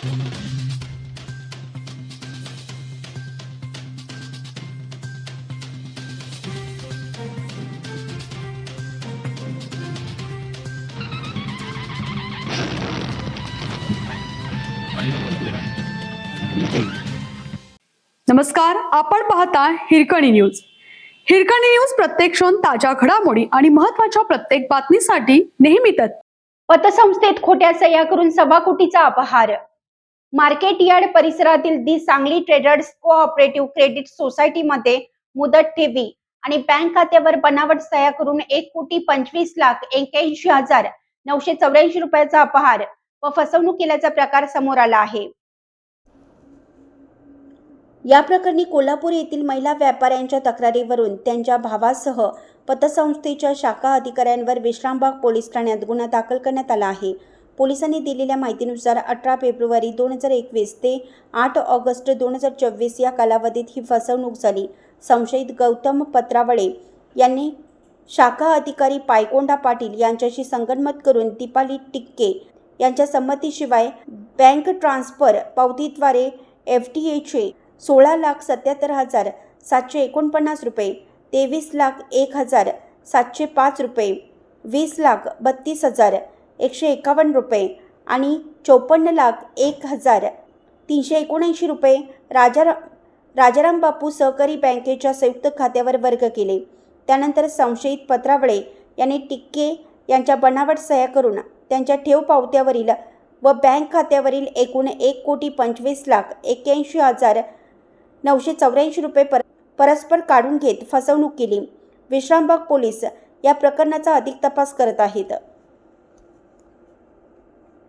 नमस्कार, आपण पाहता हिरकणी न्यूज. हिरकणी न्यूज प्रत्येक क्षण ताज्या घडामोडी आणि महत्त्वाच्या प्रत्येक बातमीसाठी नेहमी तत्पर. पतसंस्थेत खोट्या सह्या करून 1.25 कोटीचा अपहार. मार्केट यार्ड परिसरातील दी सांगली ट्रेडर्स कोऑपरेटिव्ह क्रेडिट सोसायटीमध्ये मुदत ठेवी आणि बँक खात्यावर बनावट सह्या करून 1,25,81,984 रुपयाचा अपहार व फसवणूक केल्याचा प्रकार समोर आला आहे. या प्रकरणी कोल्हापूर येथील महिला व्यापाऱ्यांच्या तक्रारीवरून त्यांच्या भावासह पतसंस्थेच्या शाखा अधिकाऱ्यांवर विश्रामबाग पोलीस ठाण्यात गुन्हा दाखल करण्यात आला आहे. पोलिसांनी दिलेल्या माहितीनुसार 18 फेब्रुवारी 2021 ते 8 ऑगस्ट 2024 या कालावधीत ही फसवणूक झाली. संशयित गौतम पत्रावळे यांनी शाखा अधिकारी पायकोंडा पाटील यांच्याशी संगनमत करून दीपाली टिक्के यांच्या संमतीशिवाय बँक ट्रान्सफर पावतीद्वारे FTAचे 16,77,749 रुपये, 23,01,705 रुपये, 20,32,151 रुपये आणि 54,01,379 रुपये राजाराम बापू सहकारी बँकेच्या संयुक्त खात्यावर वर्ग केले. त्यानंतर संशयित पत्रावळे यांनी टिक्के यांच्या बनावट सह्या करून त्यांच्या ठेव पावत्यावरील व बँक खात्यावरील एकूण 1,कोटी,25,81,984 रुपये परस्पर काढून घेत फसवणूक केली. विश्रामबाग पोलीस या प्रकरणाचा अधिक तपास करत आहेत.